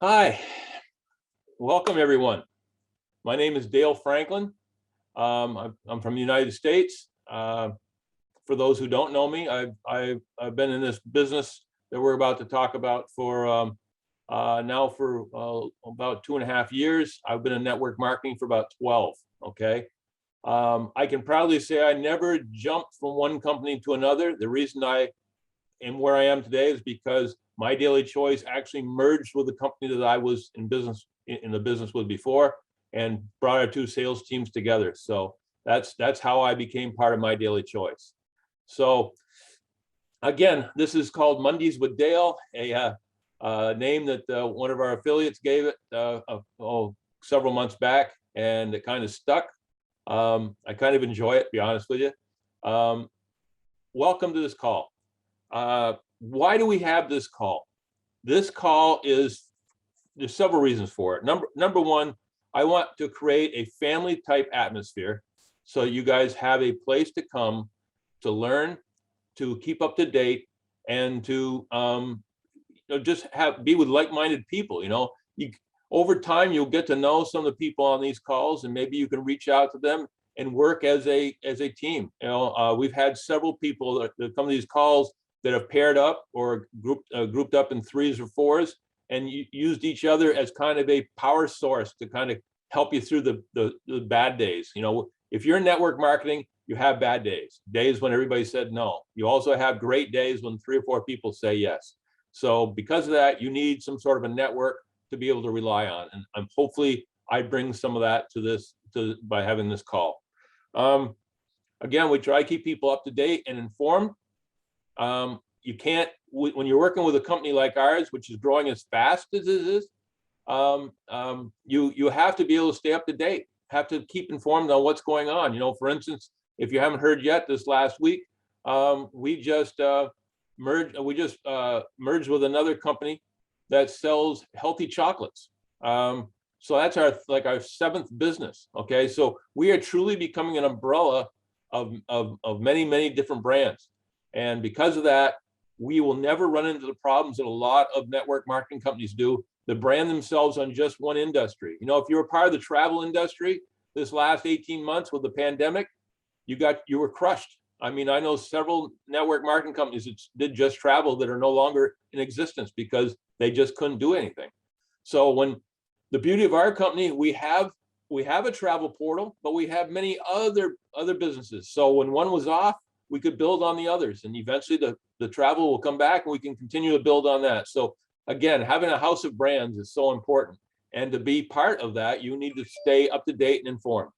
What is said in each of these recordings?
Hi, welcome everyone. My name is Dale Franklin. I'm from the United States. For those who don't know me, I've been in this business that we're about to talk about for now for about 2.5 years. I've been in network marketing for about 12. Okay. I can proudly say I never jumped from one company to another. The reason I am where I am today is because my daily choice actually merged with the company that I was in the business with before, and brought our two sales teams together. So that's how I became part of my daily choice. So again, this is called Mondays with Dale, a name that one of our affiliates gave it several months back, and it kind of stuck. I kind of enjoy it, to be honest with you. Welcome to this call. Why do we have this call? This call there's several reasons for it. Number one, I want to create a family type atmosphere so you guys have a place to come to learn, to keep up to date, and to just be with like-minded people. Over time you'll get to know some of the people on these calls, and maybe you can reach out to them and work as a team. We've had several people that come to these calls that have paired up or grouped up in threes or fours, and used each other as kind of a power source to kind of help you through the bad days. If you're in network marketing, you have bad days when everybody said no. You also have great days when 3 or 4 people say yes. So because of that, you need some sort of a network to be able to rely on. And hopefully I bring some of that to this by having this call. Again, we try to keep people up to date and informed. You can't, when you're working with a company like ours, which is growing as fast as it is, you have to be able to stay up to date, have to keep informed on what's going on. For instance, if you haven't heard yet, this last week, we just merged with another company that sells healthy chocolates. So that's our 7th business. Okay, so we are truly becoming an umbrella of many, many different brands. And because of that, we will never run into the problems that a lot of network marketing companies do, that brand themselves on just one industry. If you were part of the travel industry this last 18 months with the pandemic, you were crushed. I know several network marketing companies that did just travel that are no longer in existence because they just couldn't do anything. So when the beauty of our company, we have a travel portal, but we have many other businesses. So when one was off, we could build on the others, and eventually the travel will come back and we can continue to build on that. So again, having a house of brands is so important. And to be part of that, you need to stay up to date and informed.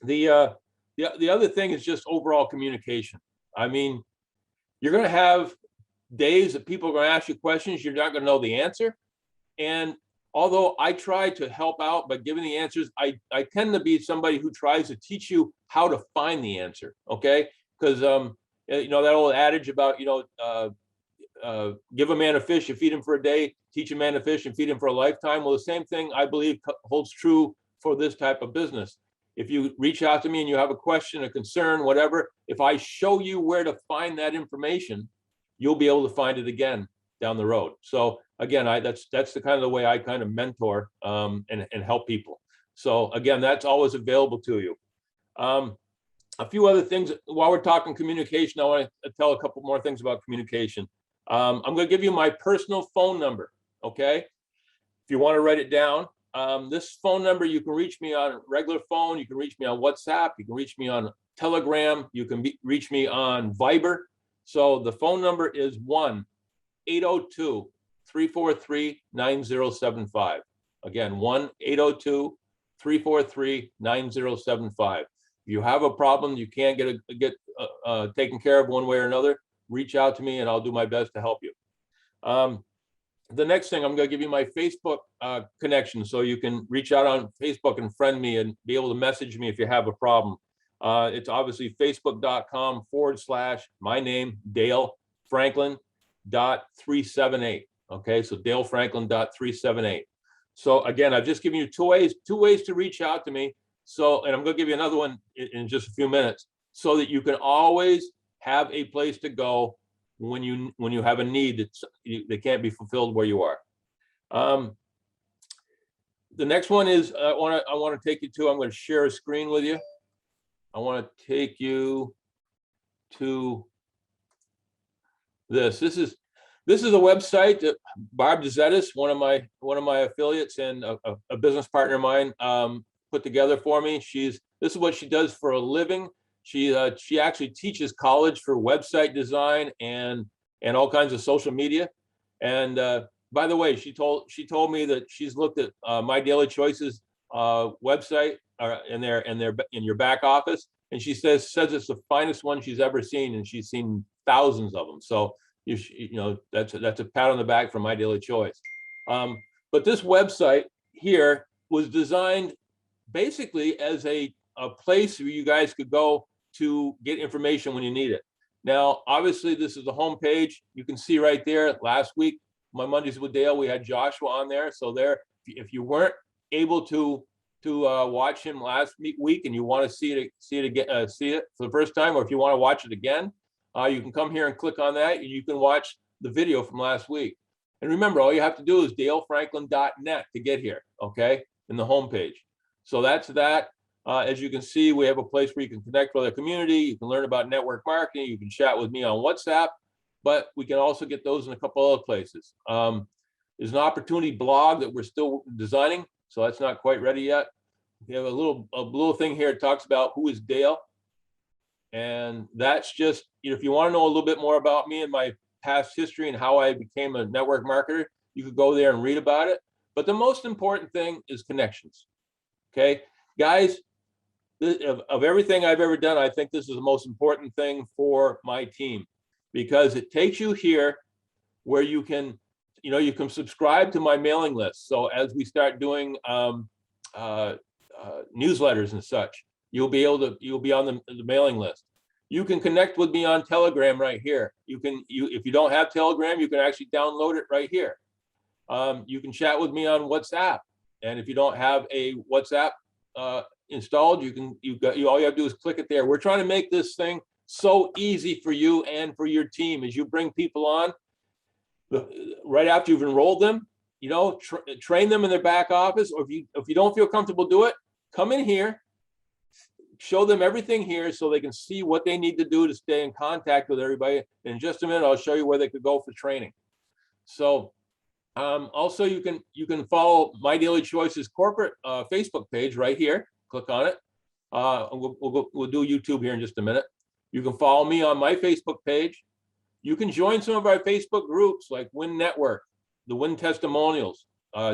The other thing is just overall communication. You're going to have days that people are going to ask you questions you're not going to know the answer. And although I try to help out by giving the answers, I tend to be somebody who tries to teach you how to find the answer. Okay, because that old adage about give a man a fish, you feed him for a day; teach a man to fish, and feed him for a lifetime. Well, the same thing I believe holds true for this type of business. If you reach out to me and you have a question, a concern, whatever, if I show you where to find that information, you'll be able to find it again down the road. So again, that's the kind of the way I kind of mentor and help people. So again, that's always available to you. A few other things while we're talking communication, I want to tell a couple more things about communication. I'm going to give you my personal phone number. Okay, if you want to write it down, this phone number, you can reach me on regular phone, you can reach me on WhatsApp, you can reach me on Telegram, you can reach me on Viber. So the phone number is 1-802-343-9075. Again, 1-802-343-9075. If you have a problem you can't get taken care of one way or another, reach out to me and I'll do my best to help you. The next thing, I'm going to give you my Facebook connection, so you can reach out on Facebook and friend me and be able to message me if you have a problem. It's obviously facebook.com/my name, Dale Franklin .378. Okay, so Dale Franklin .378. So again, I've just given you two ways to reach out to me. So, and I'm going to give you another one in just a few minutes, so that you can always have a place to go when you have a need that can't be fulfilled where you are. The next one is I want to take you to. I'm going to share a screen with you. I want to take you to this. This is a website that Barb DeZetis, one of my affiliates and a business partner of mine, put together for me. This is what she does for a living. She actually teaches college for website design and all kinds of social media. And by the way, she told me that she's looked at My Daily Choices website in your back office, and she says it's the finest one she's ever seen, and she's seen thousands of them. So you know, that's a pat on the back for My Daily Choice. But this website here was designed basically as a place where you guys could go to get information when you need it. Now, obviously, this is the home page. You can see right there. Last week, my Mondays with Dale, we had Joshua on there. So there, if you weren't able to watch him last week and you want to see it for the first time, or if you want to watch it again, you can come here and click on that, and you can watch the video from last week. And remember, all you have to do is dalefranklin.net to get here, okay, in the homepage. So that's that. As you can see, we have a place where you can connect with our community. You can learn about network marketing. You can chat with me on WhatsApp, but we can also get those in a couple other places. There's an opportunity blog that we're still designing, so that's not quite ready yet. We have a little thing here that talks about who is Dale. And that's just, if you want to know a little bit more about me and my past history and how I became a network marketer, you could go there and read about it. But the most important thing is connections. Okay, guys, of everything I've ever done, I think this is the most important thing for my team, because it takes you here where you can subscribe to my mailing list. So as we start doing newsletters and such, you'll be on the mailing list. You can connect with me on Telegram right here. If you don't have Telegram, you can actually download it right here. You can chat with me on WhatsApp, and if you don't have a WhatsApp installed, all you have to do is click it there. We're trying to make this thing so easy for you and for your team as you bring people on. Right after you've enrolled them, train them in their back office, or if you don't feel comfortable, do it. Come in here, show them everything here so they can see what they need to do to stay in contact with everybody. In just a minute, I'll show you where they could go for training. So also you can follow My Daily Choices corporate Facebook page right here. Click on it. We'll do YouTube here in just a minute. You can follow me on my Facebook page. You can join some of our Facebook groups like Win Network, the Win Testimonials,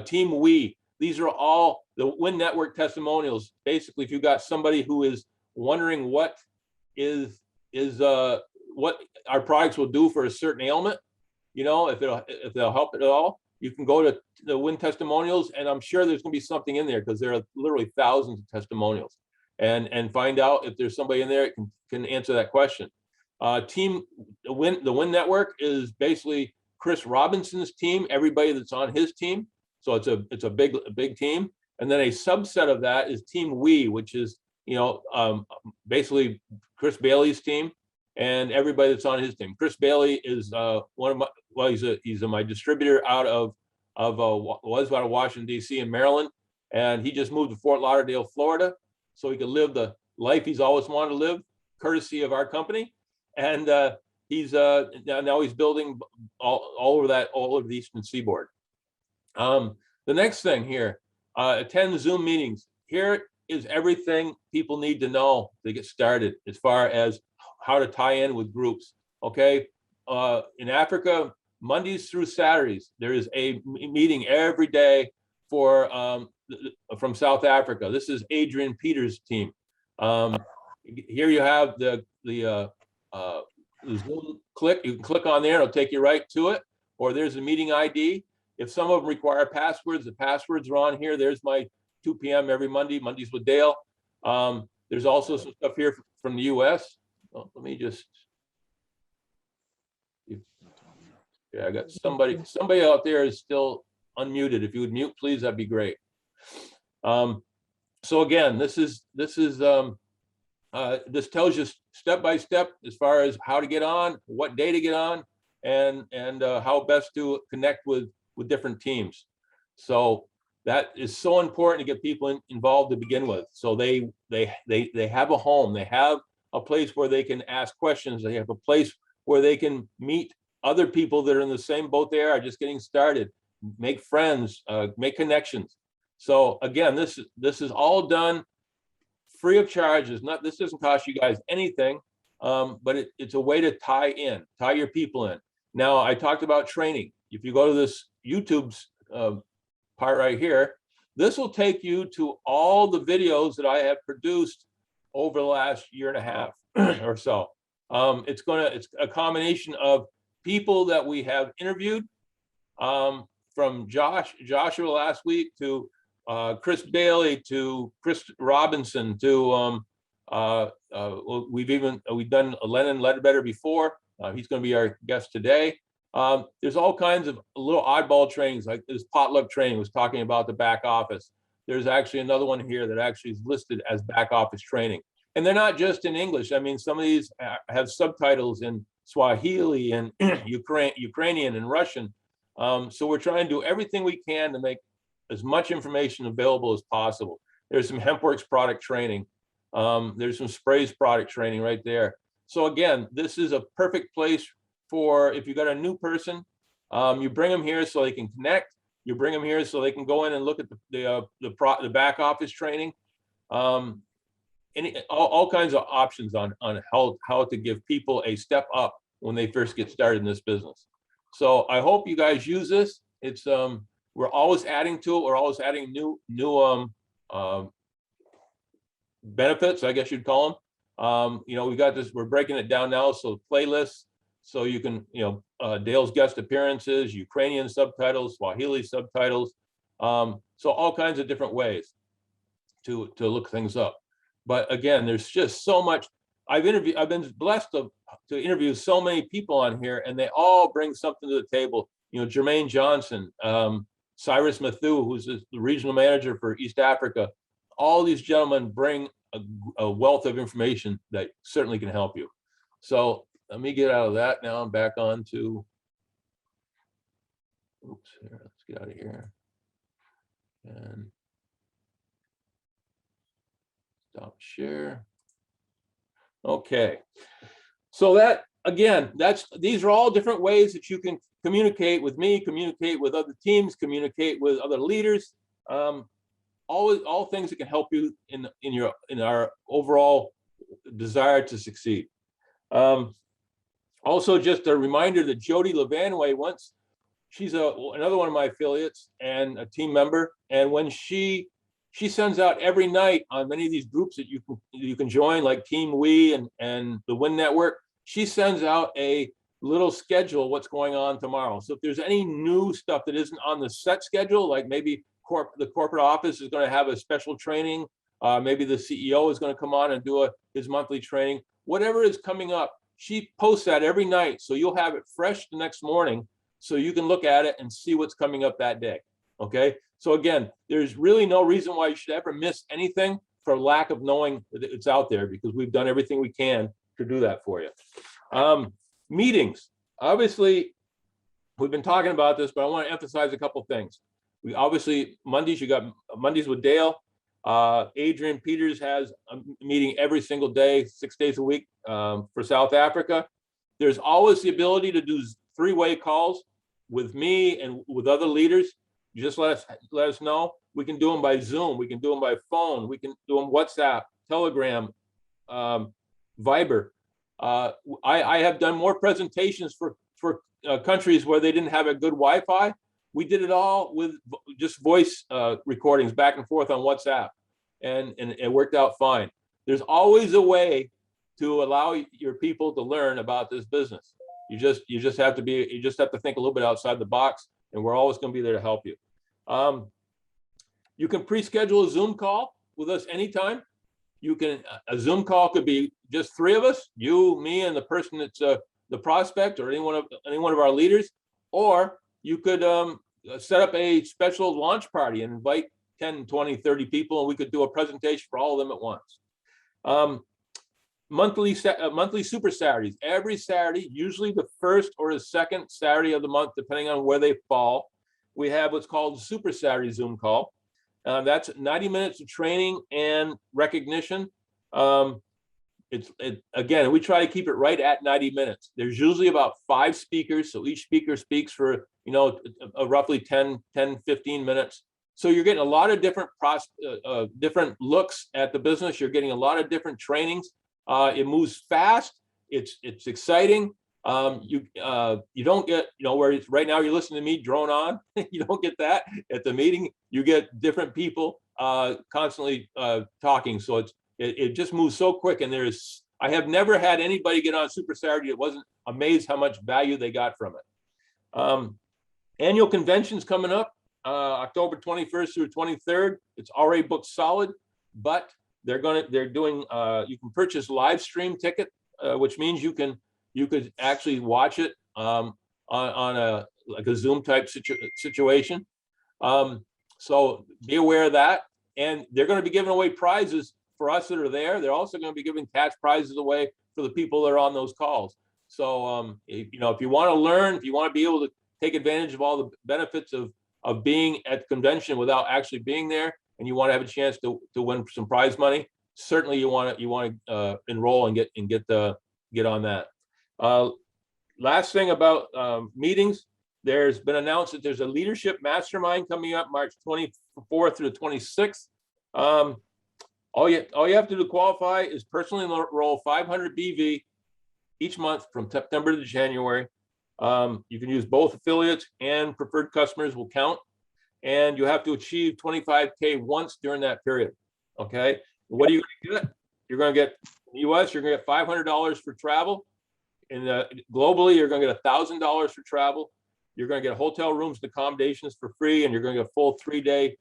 Team We. These are all the Win Network testimonials. Basically, if you've got somebody who is wondering what what our products will do for a certain ailment, if they'll help at all, you can go to the Win Testimonials, and I'm sure there's going to be something in there because there are literally thousands of testimonials, and find out if there's somebody in there that can answer that question. The Win Network is basically Chris Robinson's team, everybody that's on his team. So it's a big team. And then a subset of that is Team We, which is, basically Chris Bailey's team and everybody that's on his team. Chris Bailey is he's my distributor was out of Washington, D.C. and Maryland. And he just moved to Fort Lauderdale, Florida, so he could live the life he's always wanted to live, courtesy of our company. And he's now he's building all over the Eastern Seaboard. The next thing here, attend Zoom meetings. Here is everything people need to know to get started as far as how to tie in with groups. Okay, in Africa, Mondays through Saturdays, there is a meeting every day from South Africa. This is Adrian Peters' team. Here you have the Zoom click. You can click on there; it'll take you right to it. Or there's a meeting ID. If some of them require passwords, the passwords are on here. There's my 2 p.m. every Monday, Mondays with Dale. There's also some stuff here from the U.S. Oh, let me just. Yeah, I got somebody out there is still unmuted. If you would mute, please, that'd be great. So again, this tells you step by step as far as how to get on, what day to get on, and how best to connect with different teams. So that is so important to get people involved to begin with. So they have a home, they have a place where they can ask questions, they have a place where they can meet other people that are in the same boat they are, just getting started, make friends, make connections. So again, this is all done free of charge. This doesn't cost you guys anything, but it's a way to tie your people in. Now, I talked about training. If you go to this YouTube's part right here, this will take you to all the videos that I have produced over the last year and a half or so. It's a combination of people that we have interviewed, from Joshua last week to Chris Bailey to Chris Robinson to we've done Lennon Ledbetter before. He's going to be our guest today. There's all kinds of little oddball trainings, like this potluck training was talking about the back office. There's actually another one here that actually is listed as back office training. And they're not just in English. I mean, some of these have subtitles in Swahili and Ukrainian and Russian. So we're trying to do everything we can to make as much information available as possible. There's some HempWorks product training. There's some sprays product training right there. So again, this is a perfect place for if you got a new person, you bring them here so they can connect. You bring them here so they can go in and look at the back office training. All kinds of options on how to give people a step up when they first get started in this business. So I hope you guys use this. It's we're always adding to it. We're always adding new benefits, I guess you'd call them. We got this. We're breaking it down now. So playlists. So you can, Dale's guest appearances, Ukrainian subtitles, Swahili subtitles. So all kinds of different ways to look things up. But again, there's just so much. I've been blessed to interview so many people on here, and they all bring something to the table. Jermaine Johnson, Cyrus Matthew, who's the regional manager for East Africa. All these gentlemen bring a wealth of information that certainly can help you. So let me get out of that now. I'm back on to, let's get out of here. And stop share. Okay. So that, again, these are all different ways that you can communicate with me, communicate with other teams, communicate with other leaders. All things that can help you in our overall desire to succeed. Also, just a reminder that Jody Levanway, she's another one of my affiliates and a team member, and when she sends out every night on many of these groups that you can join, like Team We and the Win Network, she sends out a little schedule what's going on tomorrow. So if there's any new stuff that isn't on the set schedule, like maybe the corporate office is going to have a special training, maybe the CEO is going to come on and do his monthly training, whatever is coming up, she posts that every night. So you'll have it fresh the next morning so you can look at it and see what's coming up that day. Okay. So again, there's really no reason why you should ever miss anything for lack of knowing that it's out there, because we've done everything we can to do that for you. Meetings. Obviously, we've been talking about this, but I want to emphasize a couple things. We obviously, Mondays, you got Mondays with Dale. Adrian Peters has a meeting every single day, 6 days a week for South Africa. There's always the ability to do three-way calls with me and with other leaders. You just let us know. We can do them by Zoom. We can do them by phone. We can do them WhatsApp, Telegram, Viber. I have done more presentations for countries where they didn't have a good Wi-Fi. We did it all with just voice recordings back and forth on WhatsApp, and it worked out fine. There's always a way to allow your people to learn about this business. You just have to think a little bit outside the box, and we're always going to be there to help you. You can pre-schedule a Zoom call with us anytime. A Zoom call could be just three of us, you, me, and the person that's the prospect, or any one of our leaders, or you could set up a special launch party and invite 10, 20, 30 people, and we could do a presentation for all of them at once. Monthly Super Saturdays. Every Saturday, usually the first or the second Saturday of the month, depending on where they fall. we have what's called the Super Saturday Zoom call. That's 90 minutes of training and recognition. Again, we try to keep it right at 90 minutes. There's usually about 5 speakers. So each speaker speaks for, roughly 10, 15 minutes. So you're getting a lot of different different looks at the business. You're getting a lot of different trainings. It moves fast. It's exciting. You don't get, where it's right now you're listening to me drone on. You don't get that at the meeting. You get different people constantly talking. So it just moves so quick. And I have never had anybody get on Super Saturday that wasn't amazed how much value they got from it. Annual convention's coming up October 21st through 23rd. It's already booked solid, but they're doing you can purchase live stream ticket, which means you could actually watch it on a Zoom type situation. So be aware of that. And they're going to be giving away prizes for us that are there. They're also going to be giving cash prizes away for the people that are on those calls. So, if you want to learn, if you want to be able to take advantage of all the benefits of being at the convention without actually being there, and you want to have a chance to win some prize money, certainly you want to enroll and get on that. Last thing about meetings, there's been announced that there's a leadership mastermind coming up March 24th through the 26th. All you have to do to qualify is personally enroll 500 BV each month from September to January. You can use both affiliates and preferred customers will count. And you have to achieve 25K once during that period. Okay. What are you going to get? You're going to get in the US, you're going to get $500 for travel. Globally, you're going to get $1,000 for travel. You're going to get hotel rooms and accommodations for free, and you're going to get a full 3 days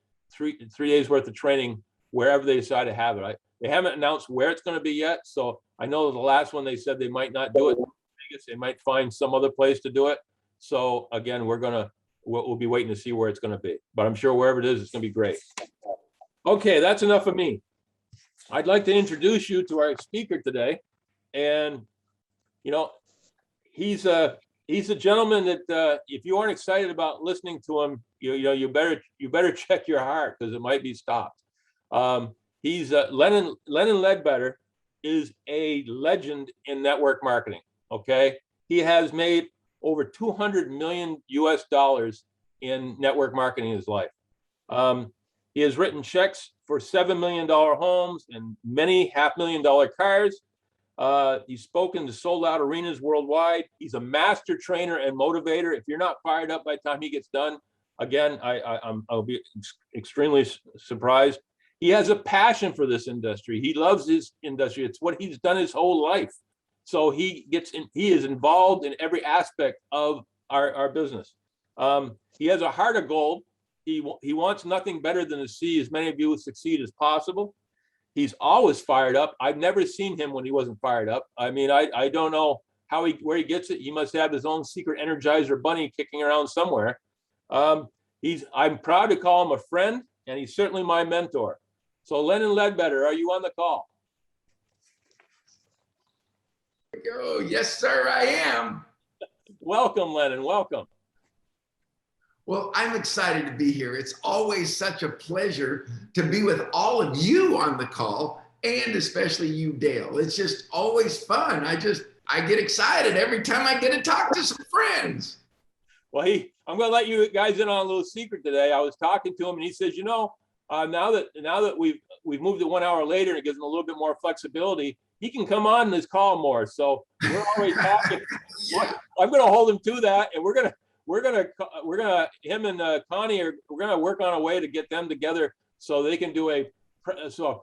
worth of training wherever they decide to have it. They haven't announced where it's going to be yet. So I know the last one they said they might not do it in Vegas. They might find some other place to do it. So again, we'll be waiting to see where it's going to be. But I'm sure wherever it is, it's going to be great. Okay, that's enough of me. I'd like to introduce you to our speaker today, and he's a gentleman that if you aren't excited about listening to him, you better check your heart, because it might be stopped. He's Lennon Ledbetter is a legend in network marketing. Okay, he has made over $200 million in network marketing in his life. He has written checks for $7 million homes and many $500,000 cars. He's spoken to sold out arenas worldwide. He's a master trainer and motivator. If you're not fired up by the time he gets done, again, I'll be extremely surprised. He has a passion for this industry. He loves his industry. It's what he's done his whole life. So he is involved in every aspect of our business. He has a heart of gold. He wants nothing better than to see as many of you succeed as possible. He's always fired up. I've never seen him when he wasn't fired up. I mean, I don't know where he gets it. He must have his own secret Energizer bunny kicking around somewhere. I'm proud to call him a friend, and he's certainly my mentor. So Lennon Ledbetter, are you on the call? Oh, yes, sir, I am. Welcome, Lennon. Welcome. Well, I'm excited to be here. It's always such a pleasure to be with all of you on the call, and especially you, Dale. It's just always fun. I get excited every time I get to talk to some friends. Well, I'm going to let you guys in on a little secret today. I was talking to him, and he says, now that we've moved it 1 hour later, and it gives him a little bit more flexibility, he can come on this call more. So we're already talking. Yeah. I'm going to hold him to that, and him and Connie we're gonna work on a way to get them together so they can do a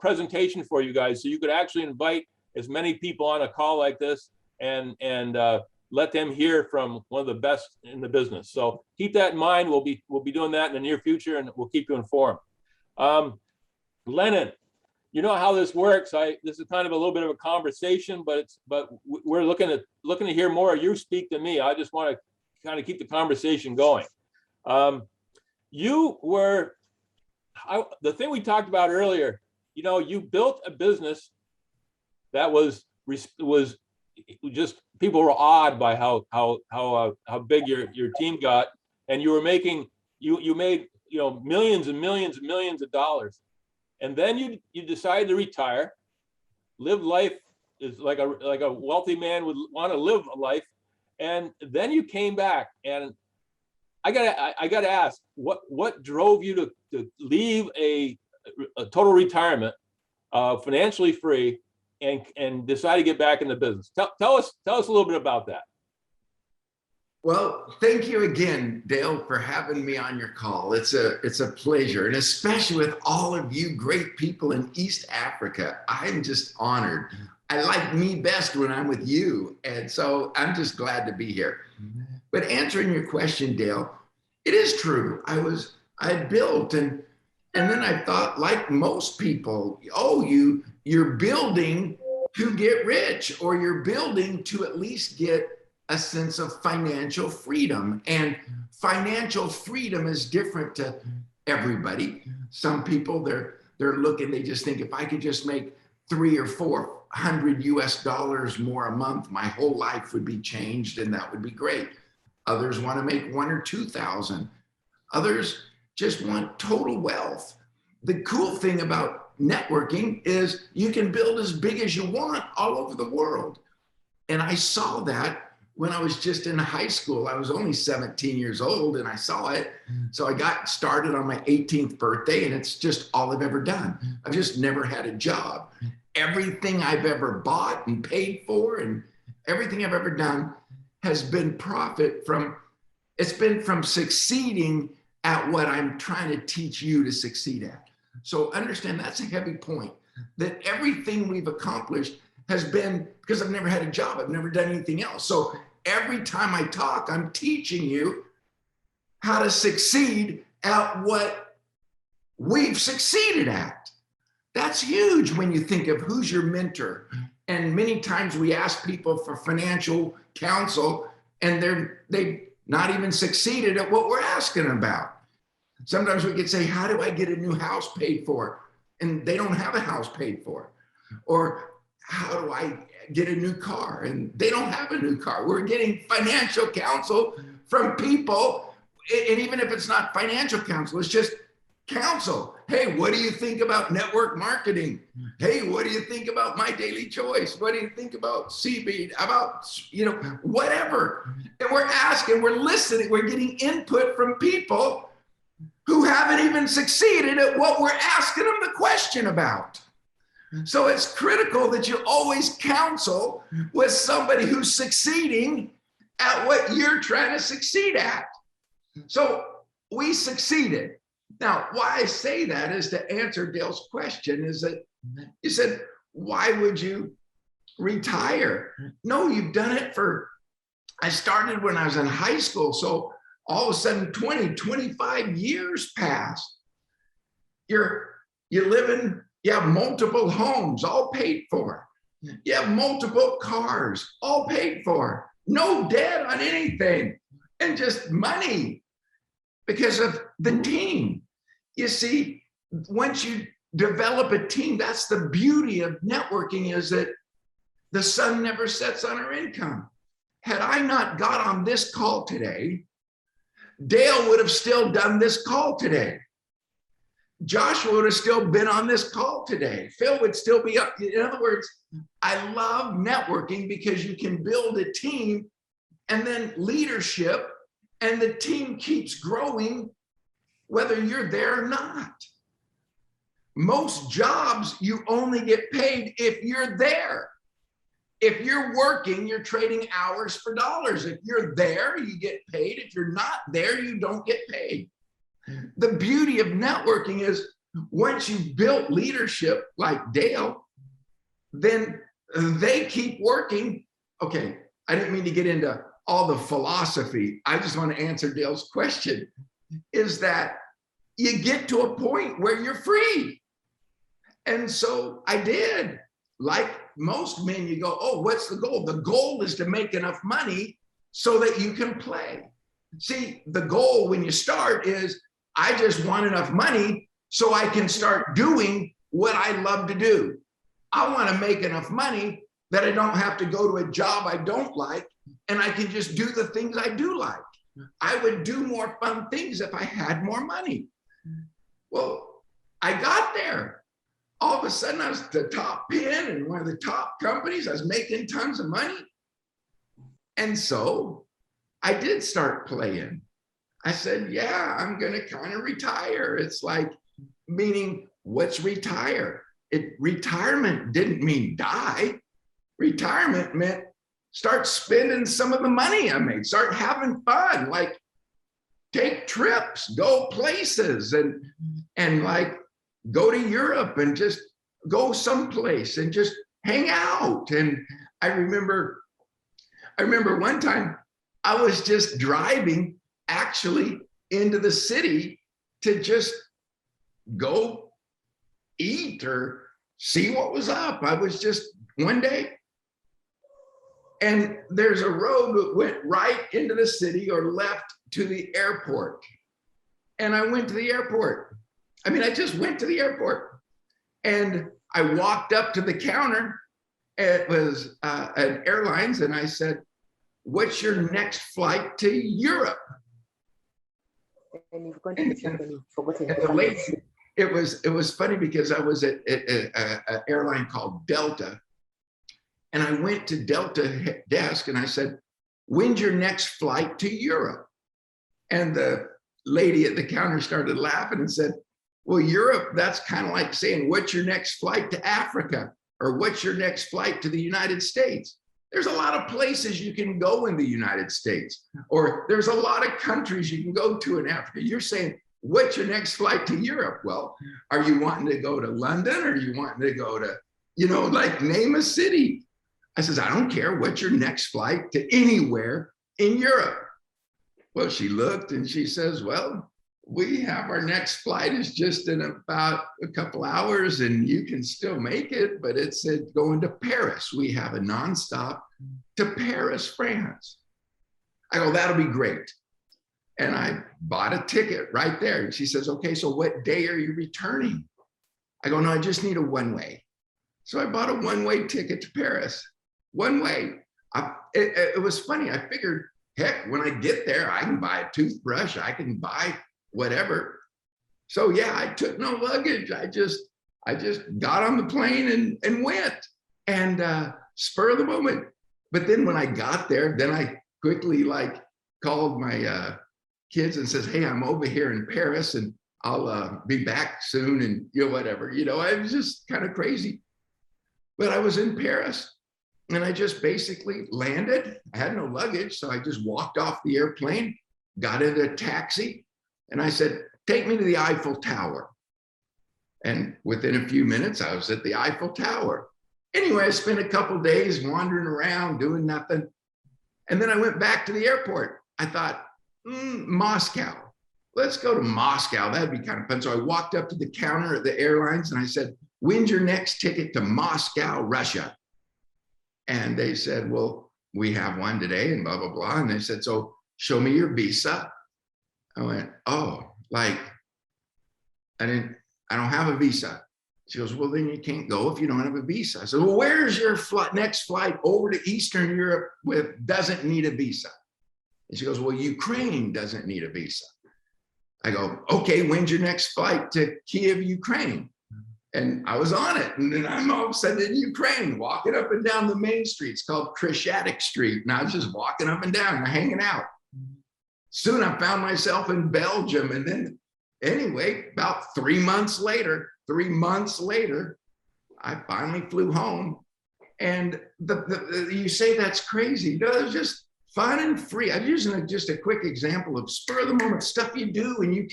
presentation for you guys, so you could actually invite as many people on a call like this and let them hear from one of the best in the business. So keep that in mind. We'll be doing that in the near future, and we'll keep you informed. Lennon, you know how this works. This is kind of a little bit of a conversation, but we're looking to hear more of you speak than me. I just want to kind of keep the conversation going. The thing we talked about earlier, you built a business that was just, people were awed by how big your team got, and you were making you made, millions and millions and millions of dollars. And then you decided to retire, live life is like a wealthy man would want to live a life. And then you came back, and I gotta ask, what drove you to leave a total retirement, financially free, and decide to get back in the business? Tell us a little bit about that. Well, thank you again, Dale, for having me on your call. It's a pleasure, and especially with all of you great people in East Africa. I'm just honored. I like me best when I'm with you, and so I'm just glad to be here. But answering your question, Dale, it is true. I built, and then I thought, like most people, you're building to get rich, or you're building to at least get a sense of financial freedom. And financial freedom is different to everybody. Some people, they're looking, they just think, if I could just make $300 or $400 US more a month, my whole life would be changed, and that would be great. Others want to make 1,000 or 2,000. Others just want total wealth. The cool thing about networking is you can build as big as you want all over the world. And I saw that when I was just in high school. I was only 17 years old, and I saw it. So I got started on my 18th birthday, and it's just all I've ever done. I've just never had a job. Everything I've ever bought and paid for, and everything I've ever done has been it's been from succeeding at what I'm trying to teach you to succeed at. So understand, that's a heavy point, that everything we've accomplished has been because I've never had a job. I've never done anything else. So every time I talk, I'm teaching you how to succeed at what we've succeeded at. That's huge when you think of who's your mentor. And many times we ask people for financial counsel, and they've not even succeeded at what we're asking about. Sometimes we could say, how do I get a new house paid for? And they don't have a house paid for. Or how do I get a new car? And they don't have a new car. We're getting financial counsel from people. And even if it's not financial counsel, it's just counsel. Hey, what do you think about network marketing? Hey, what do you think about My Daily Choice? What do you think about Seabeat? About, whatever. And we're asking, we're listening, we're getting input from people who haven't even succeeded at what we're asking them the question about. So it's critical that you always counsel with somebody who's succeeding at what you're trying to succeed at. So we succeeded. Now, why I say that is to answer Dale's question, is that you said, why would you retire? No, you've done it I started when I was in high school. So all of a sudden, 25 years passed. You have multiple homes, all paid for. You have multiple cars, all paid for. No debt on anything, and just money because of the team. You see, once you develop a team, that's the beauty of networking, is that the sun never sets on our income. Had I not got on this call today, Dale would have still done this call today. Joshua would have still been on this call today. Phil would still be up. In other words, I love networking because you can build a team and then leadership, and the team keeps growing whether you're there or not. Most jobs, you only get paid if you're there. If you're working, you're trading hours for dollars. If you're there, you get paid. If you're not there, you don't get paid. The beauty of networking is once you've built leadership like Dale, then they keep working. Okay, I didn't mean to get into all the philosophy. I just want to answer Dale's question, is that you get to a point where you're free. And so I did. Like most men, you go, oh, what's the goal? The goal is to make enough money so that you can play. See, the goal when you start is, I just want enough money so I can start doing what I love to do. I want to make enough money that I don't have to go to a job I don't like, and I can just do the things I do like. I would do more fun things if I had more money. Well, I got there. All of a sudden, I was the top pin in one of the top companies. I was making tons of money. And so I did start playing. I said, yeah, I'm going to kind of retire. It's like, meaning, what's retire? Retirement didn't mean die. Retirement meant start spending some of the money I made, start having fun, like take trips, go places, and like go to Europe and just go someplace and just hang out. And I remember one time I was just driving actually into the city to just go eat or see what was up. I was just one day, and there's a road that went right into the city or left to the airport. And I went to the airport. I mean, I just went to the airport, and I walked up to the counter. It was an airlines, and I said, what's your next flight to Europe? And the lady, it was funny because I was at an airline called Delta, and I went to Delta desk and I said, when's your next flight to Europe? And the lady at the counter started laughing and said, well, Europe, that's kind of like saying, what's your next flight to Africa? Or what's your next flight to the United States? There's a lot of places you can go in the United States, or there's a lot of countries you can go to in Africa. You're saying, what's your next flight to Europe? Well, are you wanting to go to London, or are you wanting to go to, like name a city? I says, I don't care. What's your next flight to anywhere in Europe? Well, she looked and she says, well, we have our next flight is just in about a couple hours and you can still make it, but it said going to Paris. We have a nonstop to Paris, France. I go, that'll be great. And I bought a ticket right there. And she says, okay, so what day are you returning? I go, no, I just need a one-way. So I bought a one-way ticket to Paris, one way. It was funny. I figured, heck, when I get there, I can buy a toothbrush. I can buy whatever. So yeah, I took no luggage. I just got on the plane and went, and spur of the moment. But then when I got there, then I quickly called my kids and says, hey, I'm over here in Paris and I'll be back soon, and whatever. I was just kind of crazy. But I was in Paris and I just basically landed. I had no luggage, so I just walked off the airplane, got into a taxi, and I said, take me to the Eiffel Tower. And within a few minutes, I was at the Eiffel Tower. Anyway, I spent a couple days wandering around, doing nothing. And then I went back to the airport. I thought, Moscow. Let's go to Moscow. That'd be kind of fun. So I walked up to the counter at the airlines and I said, when's your next ticket to Moscow, Russia? And they said, well, we have one today and blah, blah, blah. And they said, so show me your visa. I went, oh, I don't have a visa. She goes, well, then you can't go if you don't have a visa. I said, well, where's your next flight over to Eastern Europe doesn't need a visa? And she goes, well, Ukraine doesn't need a visa. I go, okay, when's your next flight to Kiev, Ukraine? And I was on it. And then I'm all of a sudden in Ukraine, walking up and down the main street. It's called Krishatik Street. And I was just walking up and down, hanging out. Soon I found myself in Belgium. And then anyway, about 3 months later, I finally flew home. And you say that's crazy. No, it's just fun and free. I'm using just a quick example of spur of the moment stuff you do and you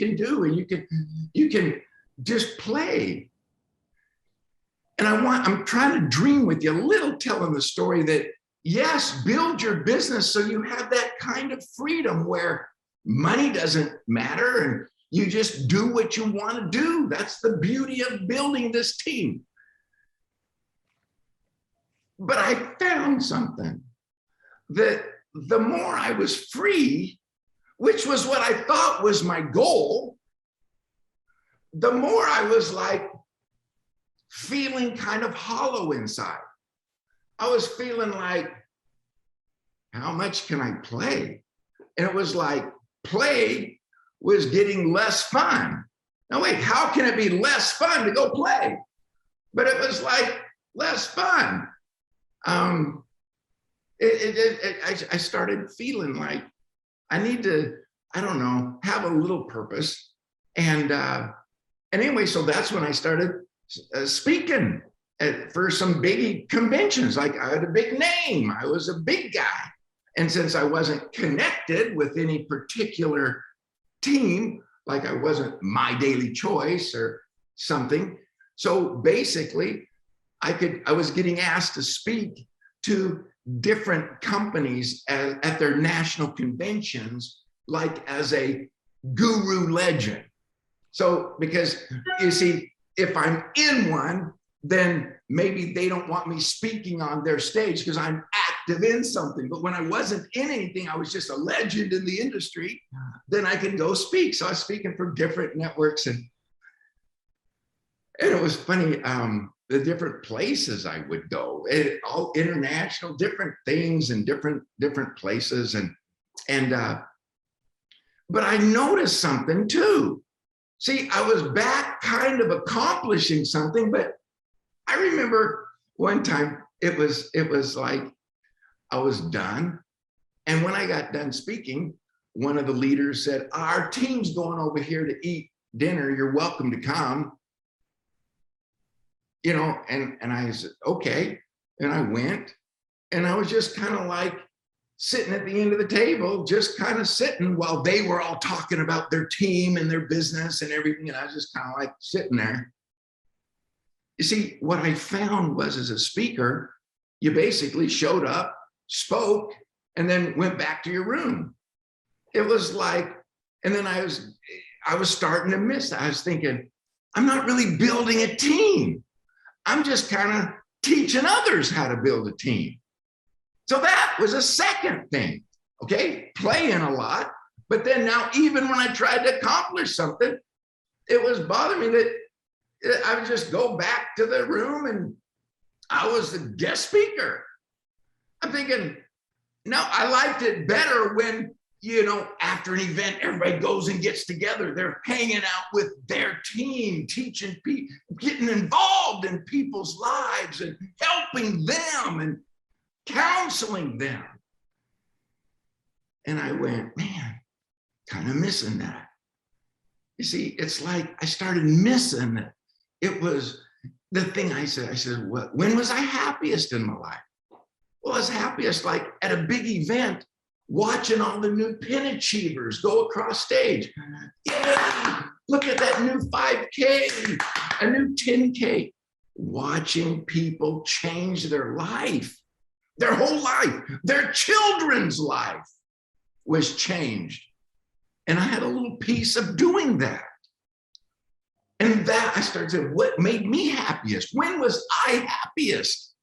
can just play. And I'm trying to dream with you a little, telling the story that, yes, build your business so you have that kind of freedom where money doesn't matter and you just do what you want to do. That's the beauty of building this team. But I found something that the more I was free, which was what I thought was my goal, the more I was feeling kind of hollow inside. I was feeling like, how much can I play? And it was like play was getting less fun. Now, wait, how can it be less fun to go play? But it was like less fun. I started feeling like I need to, I don't know, have a little purpose. And anyway, so that's when I started speaking for some big conventions. Like I had a big name, I was a big guy. And since I wasn't connected with any particular team, like I wasn't My Daily Choice or something. So basically, I was getting asked to speak to different companies at their national conventions, like as a guru legend. So because you see, if I'm in one, then maybe they don't want me speaking on their stage because I'm active in something. But when I wasn't in anything, I was just a legend in the industry, then I could go speak. So I was speaking for different networks, and it was funny, the different places I would go, all international, different things and different places. But I noticed something too. See, I was back kind of accomplishing something, but I remember one time it was like I was done. And when I got done speaking, one of the leaders said, our team's going over here to eat dinner. You're welcome to come. You know, and I said, okay. And I went, and I was just kind of like sitting at the end of the table, just kind of sitting while they were all talking about their team and their business and everything. And I was just kind of like sitting there. You see, what I found was, as a speaker, you basically showed up, spoke, and then went back to your room. It was like, and then I was starting to miss that. I was thinking, I'm not really building a team. I'm just kind of teaching others how to build a team. So that was a second thing, okay? Playing a lot, but then now even when I tried to accomplish something, it was bothering me that I would just go back to the room and I was the guest speaker. I'm thinking, no, I liked it better when, you know, after an event, everybody goes and gets together. They're hanging out with their team, teaching people, getting involved in people's lives and helping them and counseling them. And I went, man, kind of missing that. You see, it's like I started missing it. It was the thing I said, when was I happiest in my life? Well, I was happiest like at a big event, watching all the new pin achievers go across stage. Yeah, look at that new 5K, a new 10K. Watching people change their life, their whole life, their children's life was changed. And I had a little piece of doing that. And that I started saying, what made me happiest? When was I happiest?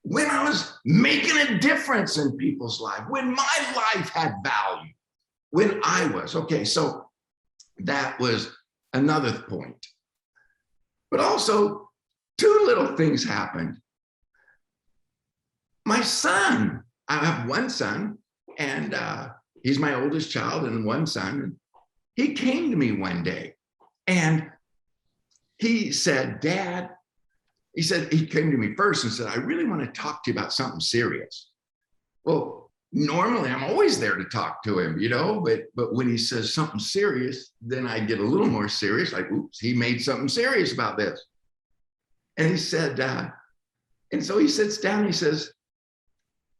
When I was making a difference in people's lives, when my life had value, when I was. Okay, so that was another point. But also, two little things happened. My son, I have one son, and he's my oldest child and one son. He came to me one day and he said, Dad, he came to me first and said, I really want to talk to you about something serious. Well, normally I'm always there to talk to him, you know, but when he says something serious, then I get a little more serious, like, oops, he made something serious about this. And he said, and so he sits down and he says,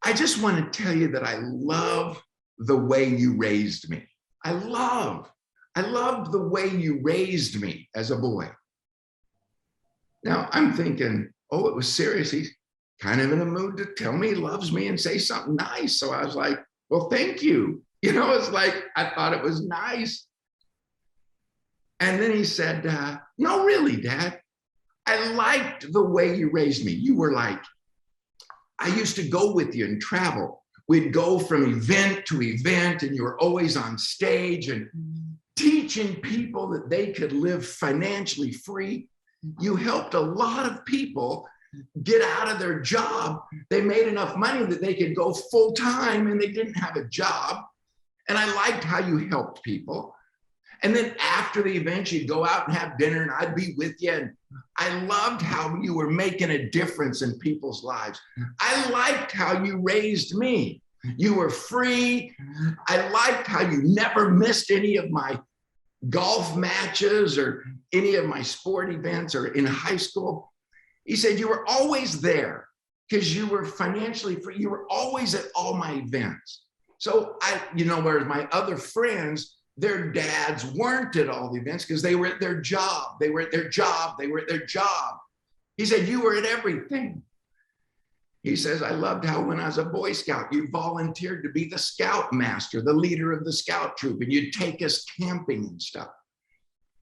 I just want to tell you that I love the way you raised me. I loved the way you raised me as a boy. Now I'm thinking, oh, it was serious. He's kind of in a mood to tell me he loves me and say something nice. So I was like, well, thank you. You know, it's like, I thought it was nice. And then he said, no, really, Dad, I liked the way you raised me. You were like, I used to go with you and travel. We'd go from event to event and you were always on stage and teaching people that they could live financially free. You helped a lot of people get out of their job. They made enough money that they could go full time and they didn't have a job. And I liked how you helped people. And then after the event, you'd go out and have dinner and I'd be with you. And I loved how you were making a difference in people's lives. I liked how you raised me. You were free. I liked how you never missed any of my golf matches or any of my sport events or in high school. He said, you were always there because you were financially free. You were always at all my events. So whereas my other friends, their dads weren't at all the events because they were at their job. They were at their job. They were at their job. He said, you were at everything. He says, I loved how when I was a Boy Scout, you volunteered to be the scout master, the leader of the scout troop, and you'd take us camping and stuff.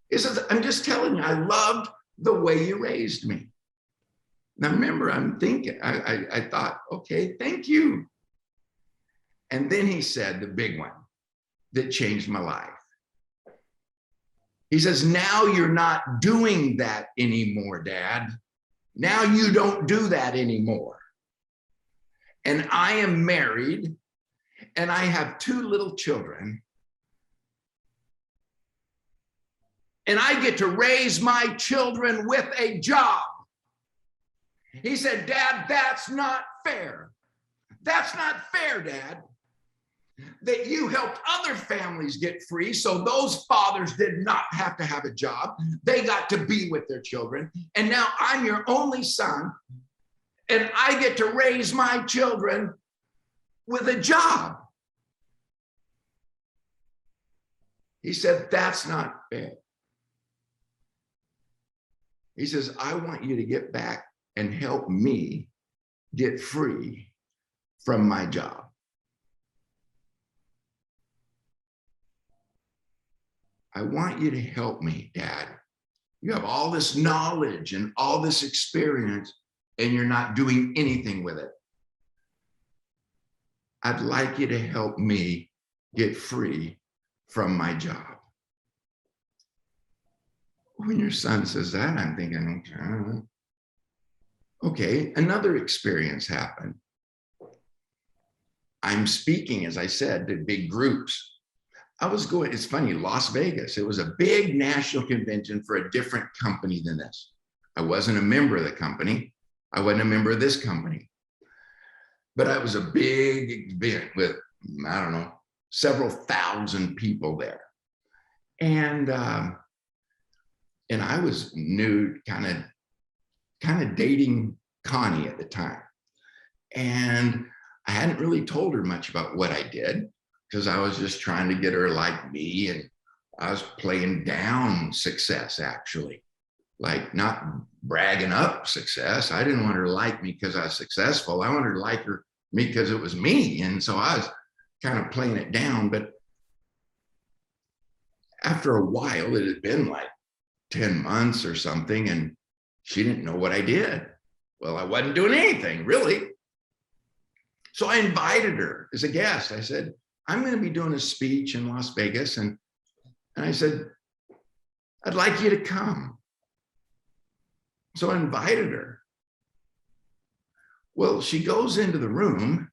He says, I'm just telling you, I loved the way you raised me. Now, remember, I'm thinking, I thought, okay, thank you. And then he said the big one that changed my life. He says, now you're not doing that anymore, Dad. Now you don't do that anymore. And I am married and I have 2 little children. And I get to raise my children with a job. He said, Dad, that's not fair. That's not fair, Dad. That you helped other families get free, so those fathers did not have to have a job. They got to be with their children. And now I'm your only son, and I get to raise my children with a job. He said, that's not fair. He says, I want you to get back and help me get free from my job. I want you to help me, Dad. You have all this knowledge and all this experience, and you're not doing anything with it. I'd like you to help me get free from my job. When your son says that, I'm thinking, okay, another experience happened. I'm speaking, as I said, to big groups. I was going, it's funny, Las Vegas. It was a big national convention for a different company than this. I wasn't a member of the company. I wasn't a member of this company. But it was a big event with, I don't know, several thousand people there. And I was new, kind of dating Connie at the time. And I hadn't really told her much about what I did, because I was just trying to get her like me, and I was playing down success, actually, like not bragging up success. I didn't want her to like me because I was successful. I wanted her to like me because it was me. And so I was kind of playing it down. But after a while, it had been like 10 months or something, and she didn't know what I did. Well, I wasn't doing anything, really. So I invited her as a guest. I said, I'm going to be doing a speech in Las Vegas. And I said, I'd like you to come. So I invited her. Well, she goes into the room,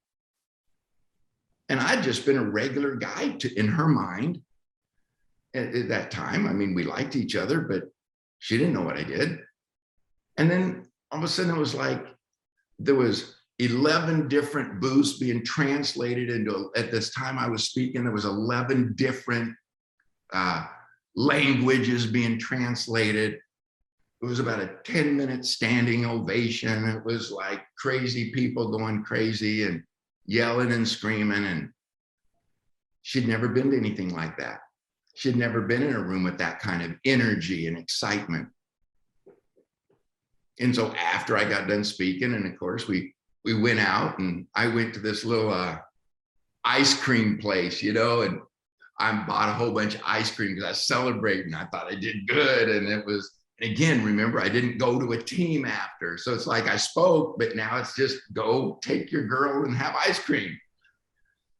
and I'd just been a regular guy in her mind at that time. I mean, we liked each other, but she didn't know what I did. And then all of a sudden it was like there was 11 different booths being translated into, at this time I was speaking, there was 11 different languages being translated. It was about a 10-minute standing ovation. It was like crazy people going crazy and yelling and screaming. And she'd never been to anything like that. She'd never been in a room with that kind of energy and excitement. And so after I got done speaking, and of course we went out, and I went to this little ice cream place, and I bought a whole bunch of ice cream because I was celebrating. I thought I did good. And it was, and again, remember, I didn't go to a team after. So it's like I spoke, but now it's just go take your girl and have ice cream.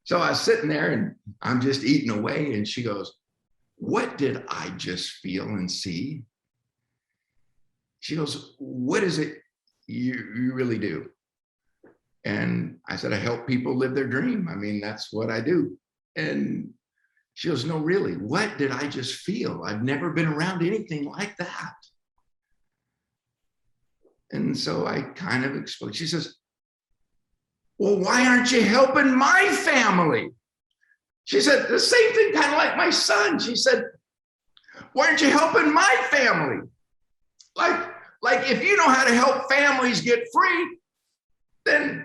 So I was sitting there and I'm just eating away. And she goes, what did I just feel and see? She goes, what is it you really do? And I said, I help people live their dream. I mean, that's what I do. And She goes, no, really, what did I just feel? I've never been around anything like that. And so I kind of explained. She says, well, why aren't you helping my family? She said, the same thing, kind of like my son. She said, why aren't you helping my family? Like if you know how to help families get free, then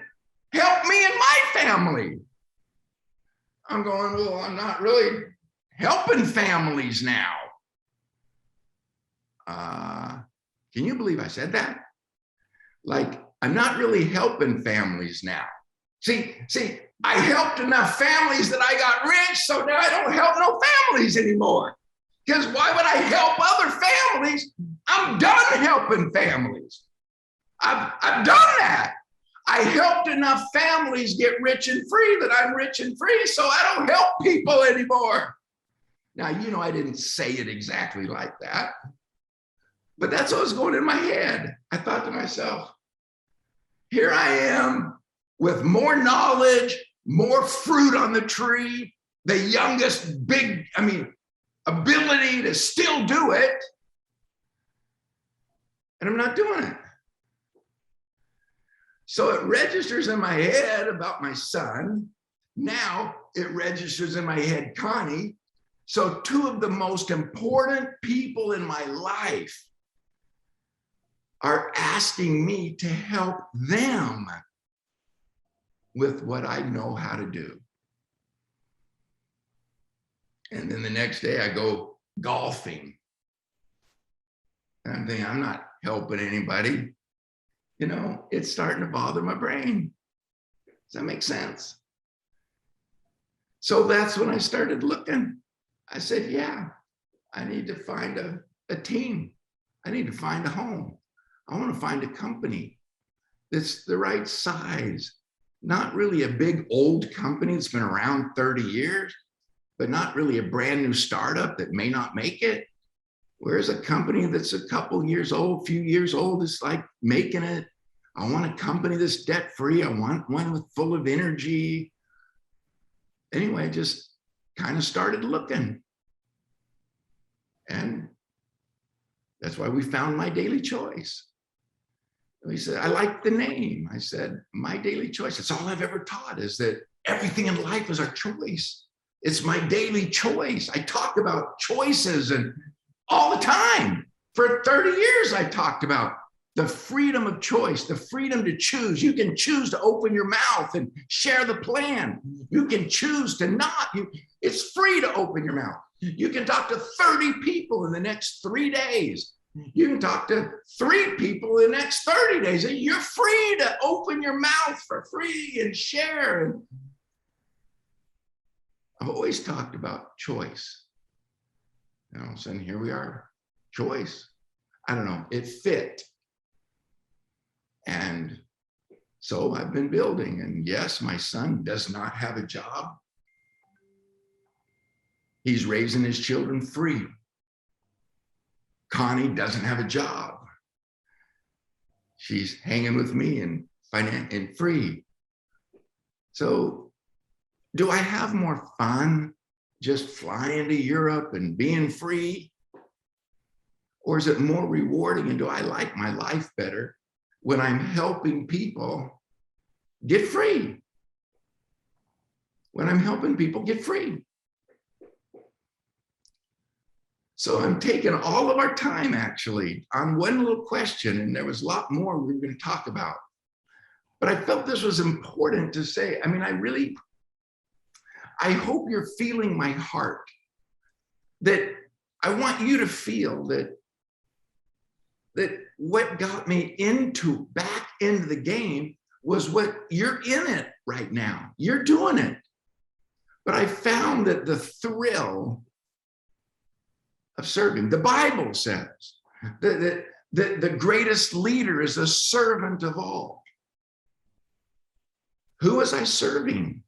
help me and my family. I'm going, well, I'm not really helping families now. Can you believe I said that? Like, I'm not really helping families now. See, I helped enough families that I got rich, so now I don't help no families anymore. Because why would I help other families? I'm done helping families. I've done that. I helped enough families get rich and free that I'm rich and free, so I don't help people anymore. Now, you know, I didn't say it exactly like that, but that's what was going in my head. I thought to myself, here I am with more knowledge, more fruit on the tree, the youngest ability to still do it, and I'm not doing it. So it registers in my head about my son. Now it registers in my head, Connie. So two of the most important people in my life are asking me to help them with what I know how to do. And then the next day I go golfing. And I'm thinking, I'm not helping anybody. You know, it's starting to bother my brain. Does that make sense? So that's when I started looking. I said, yeah, I need to find a team. I need to find a home. I want to find a company that's the right size. Not really a big old company that's been around 30 years, but not really a brand new startup that may not make it. Whereas a company that's a couple years old, few years old, is like making it. I want a company that's debt-free. I want one with full of energy. Anyway, just kind of started looking. And that's why we found My Daily Choice. We said, I like the name. I said, My Daily Choice. That's all I've ever taught, is that everything in life is our choice. It's my daily choice. I talk about choices and all the time. For 30 years, I talked about the freedom of choice, the freedom to choose. You can choose to open your mouth and share the plan. You can choose to not. It's free to open your mouth. You can talk to 30 people in the next 3 days. You can talk to 3 people in the next 30 days. And you're free to open your mouth for free and share. I've always talked about choice. You know, so here we are, choice. I don't know, it fit. And so I've been building, and yes, my son does not have a job. He's raising his children free. Connie doesn't have a job. She's hanging with me and free. So do I have more fun just flying to Europe and being free? Or is it more rewarding, and do I like my life better when I'm helping people get free? When I'm helping people get free. So I'm taking all of our time actually on one little question, and there was a lot more we were going to talk about. But I felt this was important to say. I mean, I hope you're feeling my heart, that I want you to feel that what got me back into the game was what you're in it right now. You're doing it. But I found that the thrill of serving, the Bible says that the greatest leader is a servant of all. Who was I serving?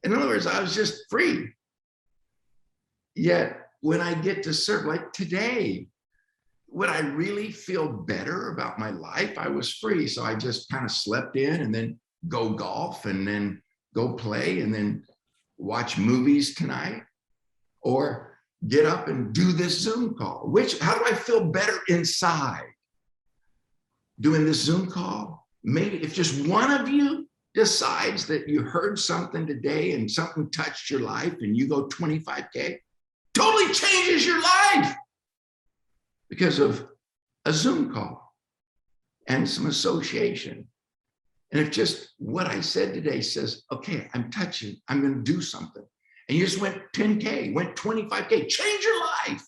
In other words, I was just free. Yet when I get to serve, like today, would I really feel better about my life? I was free, so I just kind of slept in and then go golf and then go play and then watch movies tonight, or get up and do this Zoom call? How do I feel better inside doing this Zoom call? Maybe if just one of you decides that you heard something today and something touched your life and you go 25K, totally changes your life because of a Zoom call and some association. And if just what I said today says, okay, I'm touching, I'm going to do something. And you just went 10K, went 25K, change your life.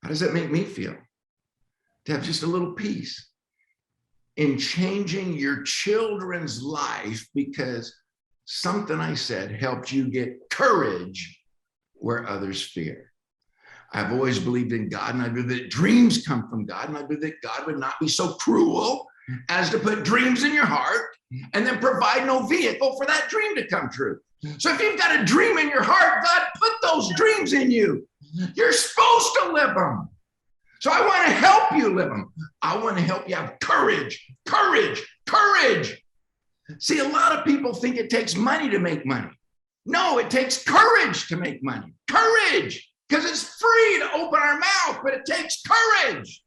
How does that make me feel? To have just a little peace in changing your children's life because something I said helped you get courage where others fear. I've always believed in God, and I believe that dreams come from God, and I believe that God would not be so cruel as to put dreams in your heart and then provide no vehicle for that dream to come true. So if you've got a dream in your heart, God put those dreams in you. You're supposed to live them. So I want to help you live them. I want to help you have courage, courage, courage. See, a lot of people think it takes money to make money. No, it takes courage to make money. Courage, because it's free to open our mouth, but it takes courage.